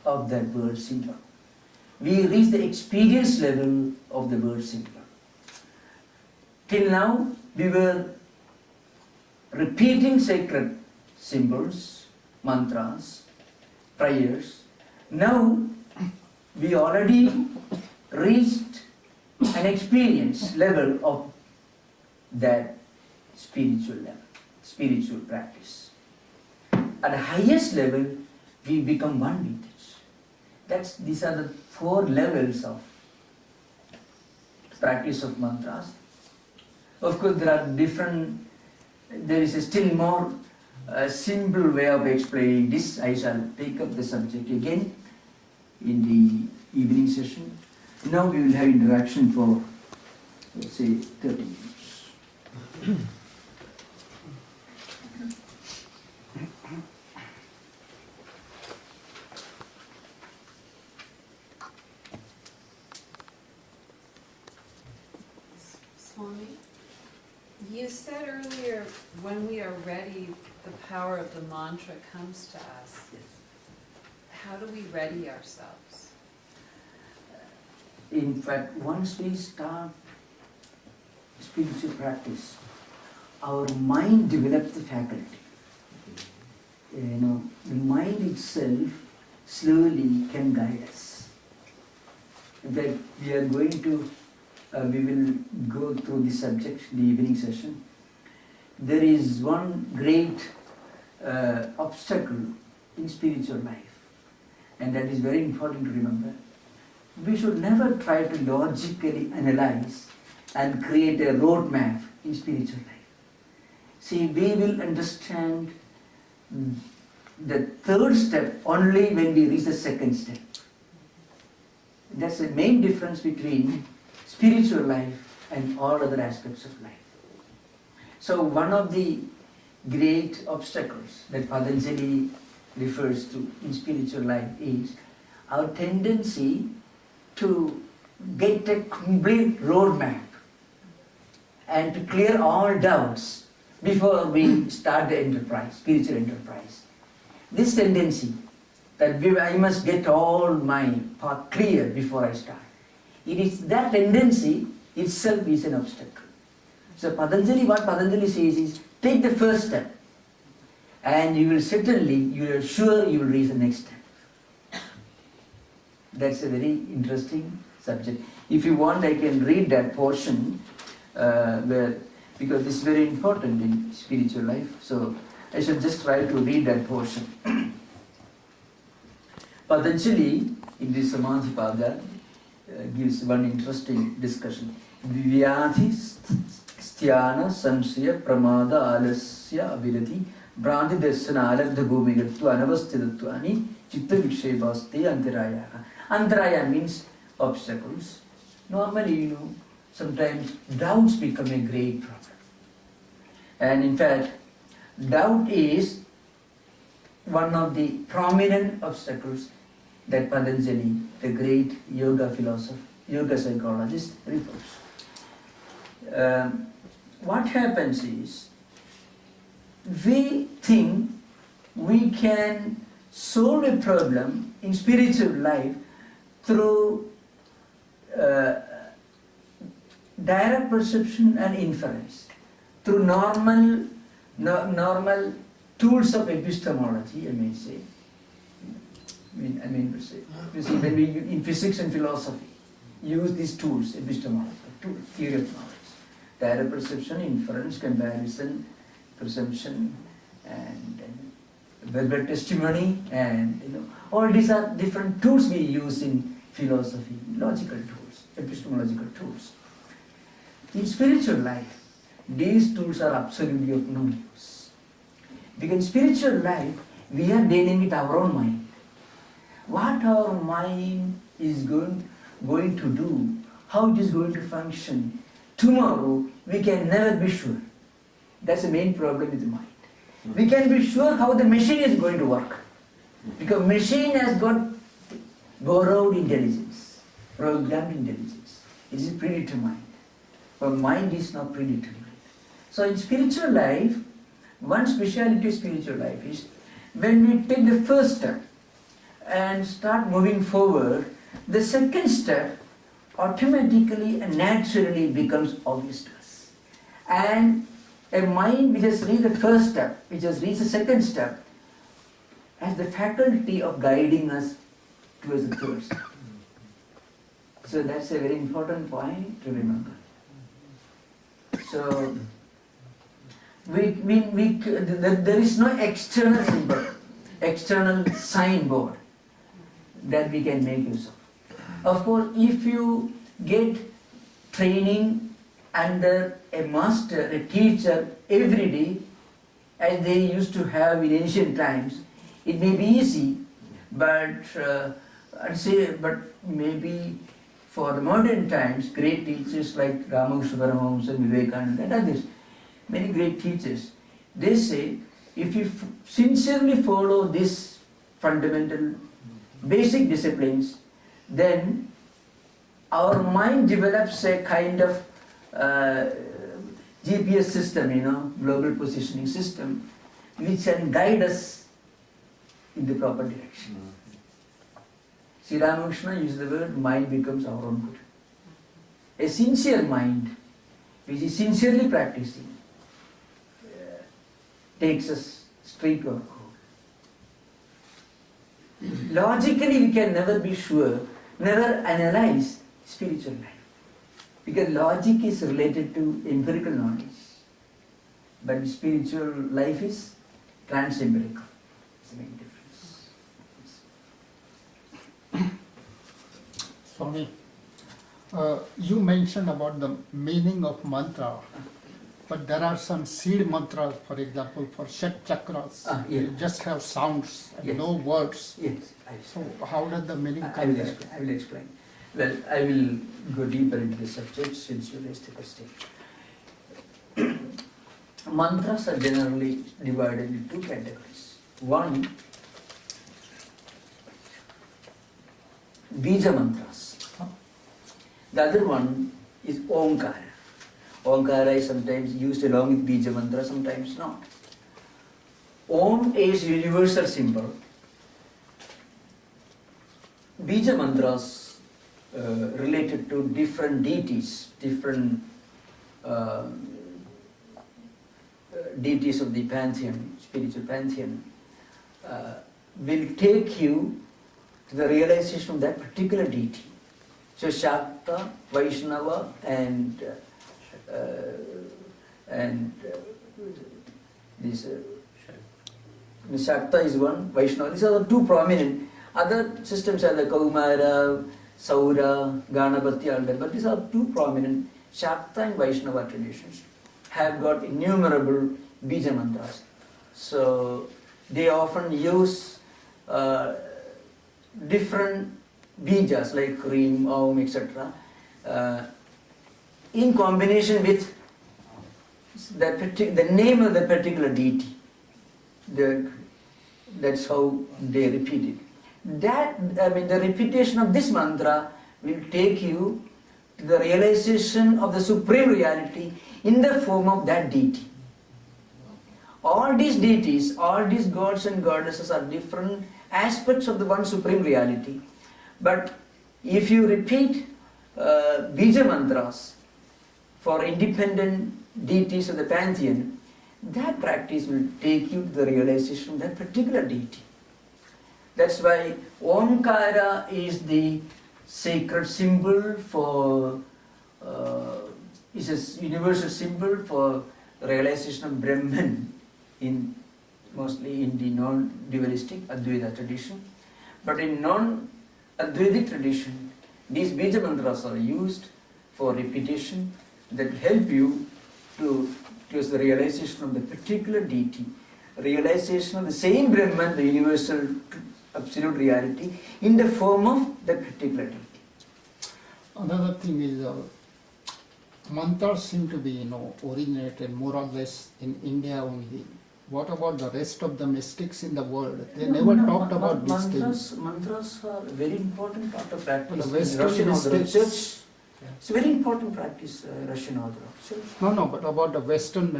of that word symbol. We reach the experience level of the word symbol. Till now, we were repeating sacred symbols, mantras, prayers. Now, we already reached an experience level of that spiritual level, spiritual practice. At the highest level, we become one with it. These are the 4 levels of practice of mantras. Of course, there is a still more simple way of explaining this. I shall take up the subject again in the evening session. Now we will have interaction for, let's say, 30 minutes. Swami, you said earlier, when we are ready, the power of the mantra comes to us. Yes. How do we ready ourselves? In fact, once we start spiritual practice, our mind develops the faculty. The mind itself slowly can guide us. In fact, we will go through the subject in the evening session. There is one great obstacle in spiritual life, and that is very important to remember. We should never try to logically analyze and create a roadmap in spiritual life. See, we will understand the 3rd step only when we reach the 2nd step. That's the main difference between spiritual life and all other aspects of life. So one of the great obstacles that Patanjali refers to in spiritual life is our tendency to get a complete roadmap and to clear all doubts before we start the enterprise, spiritual enterprise. This tendency that I must get all my path clear before I start. It is that tendency itself is an obstacle. So what Patanjali says is, take the 1st step and you are sure you will reach the next step. That's a very interesting subject. If you want, I can read that portion because this is very important in spiritual life. So I shall just try to read that portion. Patanjali in this Samadhipada gives one interesting discussion. Vyadhi sthana samsaya pramada alasya avirati brandi darsana aladha bhumigatva anavasthitattvani chitta vikshepaste antaraya. Antaraya means obstacles. Normally, sometimes doubts become a great problem. And in fact, doubt is one of the prominent obstacles that Patanjali, the great yoga philosopher, yoga psychologist, refers. What happens is, we think we can solve a problem in spiritual life through direct perception and inference, through normal tools of epistemology, I may say. You see, when we in physics and philosophy use these tools, epistemology, theory of knowledge, direct perception, inference, comparison, presumption, and verbal testimony, and all these are different tools we use in philosophy, logical tools, epistemological tools. In spiritual life, these tools are absolutely of no use. Because in spiritual life, we are dealing with our own mind. What our mind is going to do, how it is going to function, tomorrow we can never be sure. That's the main problem with the mind. We can be sure how the machine is going to work. Because machine has got borrowed intelligence, programmed intelligence. It is predetermined. But mind is not predetermined. So in spiritual life, one speciality of spiritual life is when we take the 1st step, and start moving forward, the second step automatically and naturally becomes obvious to us. And a mind which has reached the first step, which has reached the second step, has the faculty of guiding us towards the third step. So that's a very important point to remember. So there is no external symbol, external signboard that we can make use of. Of course, if you get training under a master, a teacher every day, as they used to have in ancient times, it may be easy, but but maybe for the modern times, great teachers like Ramakrishna Paramahamsa, Vivekananda and others, many great teachers, they say, if you sincerely follow these fundamental basic disciplines, then our mind develops a kind of GPS system, global positioning system, which can guide us in the proper direction. Sri Ramakrishna used the word, mind becomes our own Guru. A sincere mind, which is sincerely practicing, takes us straight to our goal. Logically, we can never be sure, never analyze spiritual life. Because logic is related to empirical knowledge. But spiritual life is trans-empirical. It's a big difference. Swami, you mentioned about the meaning of mantra, but there are some seed mantras, for example, for Shat Chakras. Yeah. You just have sounds and Yes. no words. Yes. So how does the meaning I come will there? explain. I will explain. Well, I will go deeper into the subject since you raised the question. Mantras are generally divided into two categories. One, Bija mantras. The other one is Omkara. Omkara is sometimes used along with Bija mantra, sometimes not. Om is universal symbol. Bija mantras related to different deities, different deities of the pantheon, spiritual pantheon, will take you to the realization of that particular deity. So Shakta, Vaishnava and this Shakta is one, Vaishnava, these are the two prominent. Other systems are the Kaumara, Saura, Ganapati, all that, but these are two prominent. Shakta and Vaishnava traditions have got innumerable Bija mantras. So they often use different Bijas like Hrim, Om, etc. In combination with the name of the particular deity. That's how they repeat it. The repetition of this mantra will take you to the realization of the supreme reality in the form of that deity. All these deities, all these gods and goddesses are different aspects of the one supreme reality. But if you repeat Bija mantras for independent deities of the pantheon, that practice will take you to the realization of that particular deity. That's why Omkara is the sacred symbol for, is a universal symbol for the realization of Brahman, mostly in the non-dualistic Advaita tradition. But in non-Advaitic tradition, these Bija mantras are used for repetition that help you towards the realization of the particular deity, realization of the same Brahman, the universal absolute reality, in the form of that particular deity. Another thing is mantras seem to be originated more or less in India only. What about the rest of the mystics in the world? They never talked about these things. Mantras are a very important part of practice. The Western Russian Orthodox mystics. Church, it's a very important practice, Russian Orthodox Church. No, but about the Western